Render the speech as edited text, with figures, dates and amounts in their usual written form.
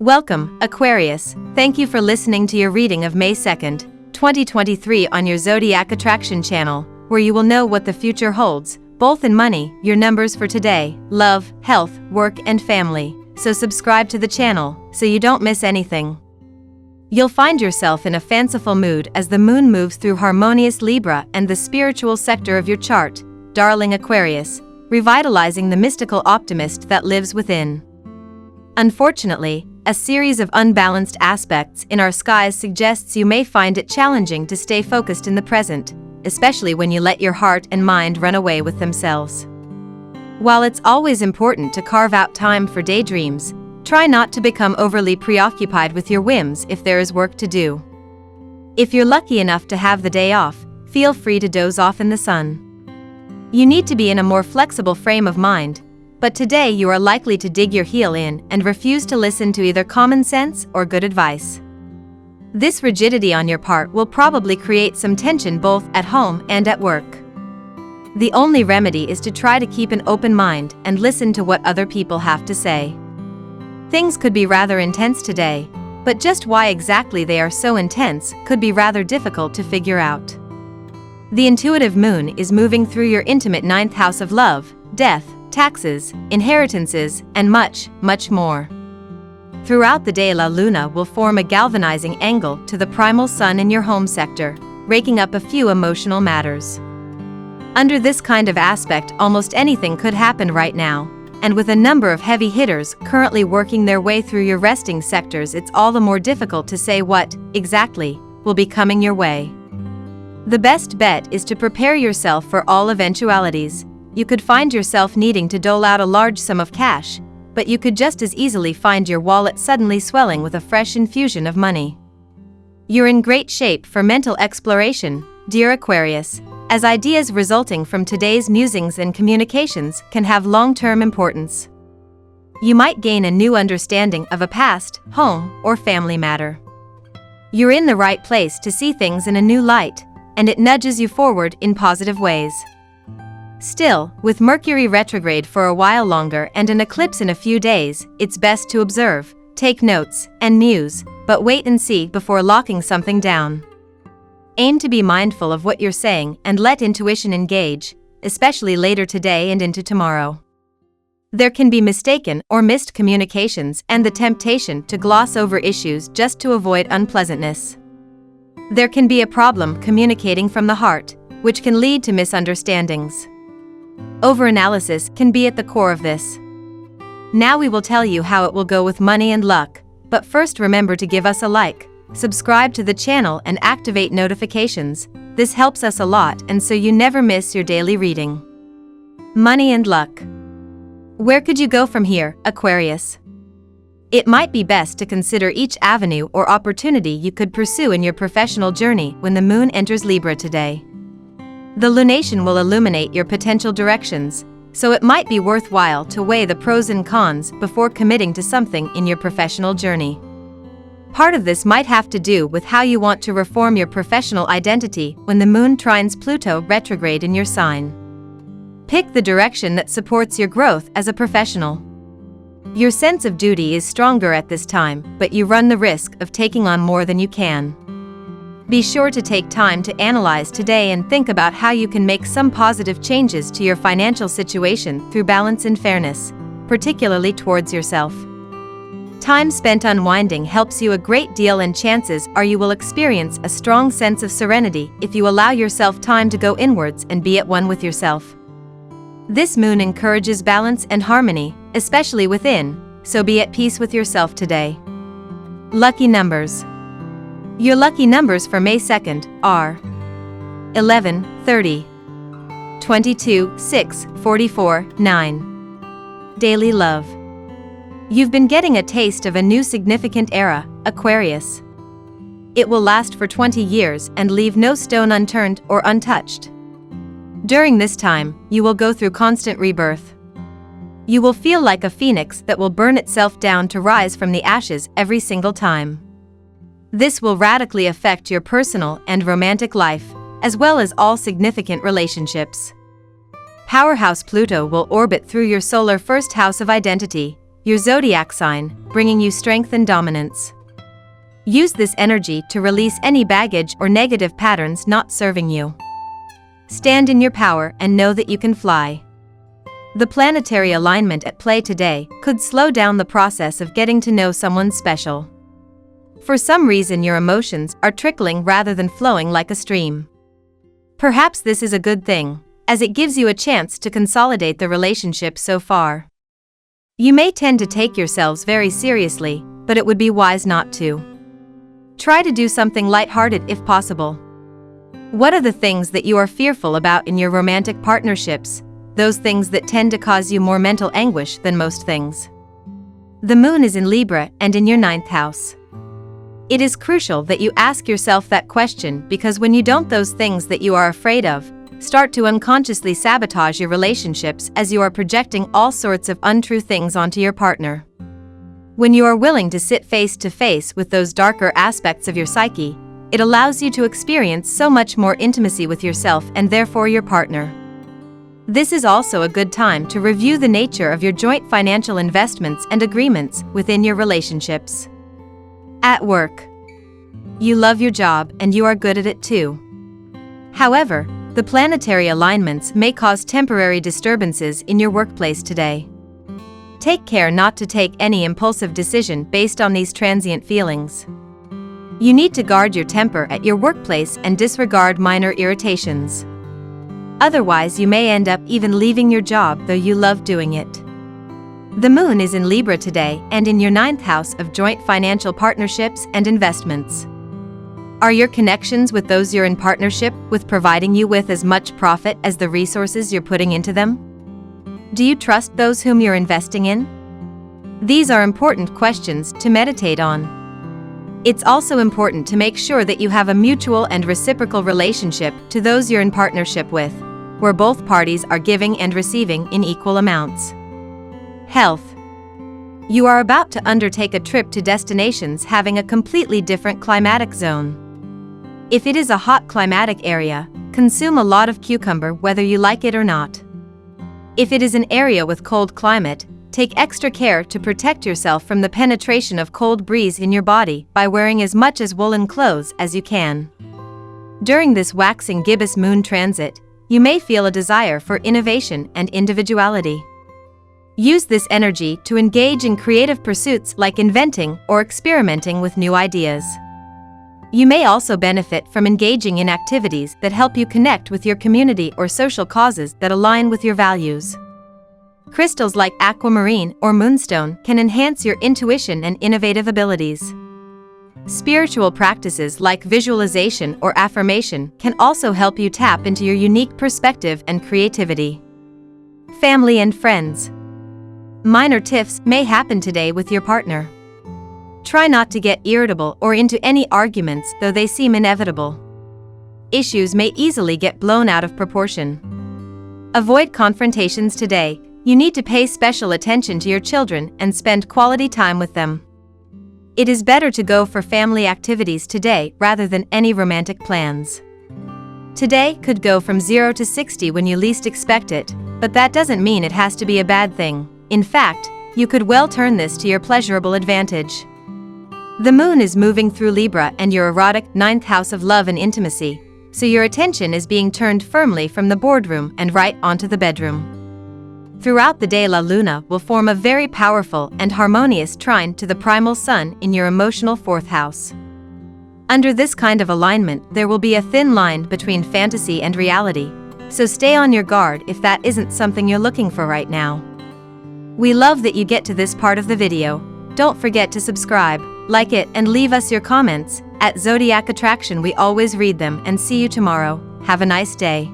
Welcome, Aquarius. Thank you for listening to your reading of May 2nd, 2023 on your Zodiac Attraction channel, where you will know what the future holds, both in money, your numbers for today, love, health, work, and family. So subscribe to the channel, so you don't miss anything. You'll find yourself in a fanciful mood as the moon moves through harmonious Libra and the spiritual sector of your chart, darling Aquarius, revitalizing the mystical optimist that lives within. Unfortunately, a series of unbalanced aspects in our skies suggests you may find it challenging to stay focused in the present, especially when you let your heart and mind run away with themselves. While it's always important to carve out time for daydreams, try not to become overly preoccupied with your whims if there is work to do. If you're lucky enough to have the day off, feel free to doze off in the sun. You need to be in a more flexible frame of mind, but today you are likely to dig your heel in and refuse to listen to either common sense or good advice. This rigidity on your part will probably create some tension both at home and at work. The only remedy is to try to keep an open mind and listen to what other people have to say. Things could be rather intense today, but just why exactly they are so intense could be rather difficult to figure out. The intuitive moon is moving through your intimate ninth house of love, death, taxes, inheritances, and much, much more. Throughout the day, La Luna will form a galvanizing angle to the primal sun in your home sector, raking up a few emotional matters. Under this kind of aspect, almost anything could happen right now, and with a number of heavy hitters currently working their way through your resting sectors, it's all the more difficult to say what, exactly, will be coming your way. The best bet is to prepare yourself for all eventualities. You could find yourself needing to dole out a large sum of cash, but you could just as easily find your wallet suddenly swelling with a fresh infusion of money. You're in great shape for mental exploration, dear Aquarius, as ideas resulting from today's musings and communications can have long-term importance. You might gain a new understanding of a past, home, or family matter. You're in the right place to see things in a new light, and it nudges you forward in positive ways. Still, with Mercury retrograde for a while longer and an eclipse in a few days, it's best to observe, take notes, and muse, but wait and see before locking something down. Aim to be mindful of what you're saying and let intuition engage, especially later today and into tomorrow. There can be mistaken or missed communications and the temptation to gloss over issues just to avoid unpleasantness. There can be a problem communicating from the heart, which can lead to misunderstandings. Overanalysis can be at the core of this. Now we will tell you how it will go with money and luck, but first remember to give us a like, subscribe to the channel and activate notifications. This helps us a lot and so you never miss your daily reading. Money and luck. Where could you go from here, Aquarius? It might be best to consider each avenue or opportunity you could pursue in your professional journey when the moon enters Libra today. The lunation will illuminate your potential directions, so it might be worthwhile to weigh the pros and cons before committing to something in your professional journey. Part of this might have to do with how you want to reform your professional identity when the moon trines Pluto retrograde in your sign. Pick the direction that supports your growth as a professional. Your sense of duty is stronger at this time, but you run the risk of taking on more than you can. Be sure to take time to analyze today and think about how you can make some positive changes to your financial situation through balance and fairness, particularly towards yourself. Time spent unwinding helps you a great deal, and chances are you will experience a strong sense of serenity if you allow yourself time to go inwards and be at one with yourself. This moon encourages balance and harmony, especially within, so be at peace with yourself today. Lucky numbers. Your lucky numbers for May 2nd are 11, 30, 22, 6, 44, 9. Daily love. You've been getting a taste of a new significant era, Aquarius. It will last for 20 years and leave no stone unturned or untouched. During this time, you will go through constant rebirth. You will feel like a phoenix that will burn itself down to rise from the ashes every single time. This will radically affect your personal and romantic life, as well as all significant relationships. Powerhouse Pluto will orbit through your solar first house of identity, your zodiac sign, bringing you strength and dominance. Use this energy to release any baggage or negative patterns not serving you. Stand in your power and know that you can fly. The planetary alignment at play today could slow down the process of getting to know someone special. For some reason, your emotions are trickling rather than flowing like a stream. Perhaps this is a good thing, as it gives you a chance to consolidate the relationship so far. You may tend to take yourselves very seriously, but it would be wise not to. Try to do something lighthearted if possible. What are the things that you are fearful about in your romantic partnerships, those things that tend to cause you more mental anguish than most things? The moon is in Libra and in your 9th house. It is crucial that you ask yourself that question, because when you don't, those things that you are afraid of start to unconsciously sabotage your relationships, as you are projecting all sorts of untrue things onto your partner. When you are willing to sit face to face with those darker aspects of your psyche, it allows you to experience so much more intimacy with yourself and therefore your partner. This is also a good time to review the nature of your joint financial investments and agreements within your relationships. At work, you love your job and you are good at it too. However, the planetary alignments may cause temporary disturbances in your workplace today. Take care not to take any impulsive decision based on these transient feelings. You need to guard your temper at your workplace and disregard minor irritations. Otherwise, you may end up even leaving your job, though you love doing it. The moon is in Libra today and in your 9th house of joint financial partnerships and investments. Are your connections with those you're in partnership with providing you with as much profit as the resources you're putting into them? Do you trust those whom you're investing in? These are important questions to meditate on. It's also important to make sure that you have a mutual and reciprocal relationship to those you're in partnership with, where both parties are giving and receiving in equal amounts. Health. You are about to undertake a trip to destinations having a completely different climatic zone. If it is a hot climatic area, consume a lot of cucumber whether you like it or not. If it is an area with cold climate, take extra care to protect yourself from the penetration of cold breeze in your body by wearing as much as woolen clothes as you can. During this waxing gibbous moon transit, you may feel a desire for innovation and individuality. Use this energy to engage in creative pursuits like inventing or experimenting with new ideas. You may also benefit from engaging in activities that help you connect with your community or social causes that align with your values. Crystals like aquamarine or moonstone can enhance your intuition and innovative abilities. Spiritual practices like visualization or affirmation can also help you tap into your unique perspective and creativity. Family and friends. Minor tiffs may happen today with your partner. Try not to get irritable or into any arguments, though they seem inevitable. Issues may easily get blown out of proportion. Avoid confrontations today. You need to pay special attention to your children and spend quality time with them. It is better to go for family activities today rather than any romantic plans. Today could go from 0 to 60 when you least expect it, but that doesn't mean it has to be a bad thing. In fact, you could well turn this to your pleasurable advantage. The moon is moving through Libra and your erotic 9th house of love and intimacy, so your attention is being turned firmly from the boardroom and right onto the bedroom. Throughout the day, La Luna will form a very powerful and harmonious trine to the primal sun in your emotional 4th house. Under this kind of alignment, there will be a thin line between fantasy and reality, so stay on your guard if that isn't something you're looking for right now. We love that you get to this part of the video. Don't forget to subscribe, like it, and leave us your comments. At Zodiac Attraction, we always read them, and see you tomorrow. Have a nice day.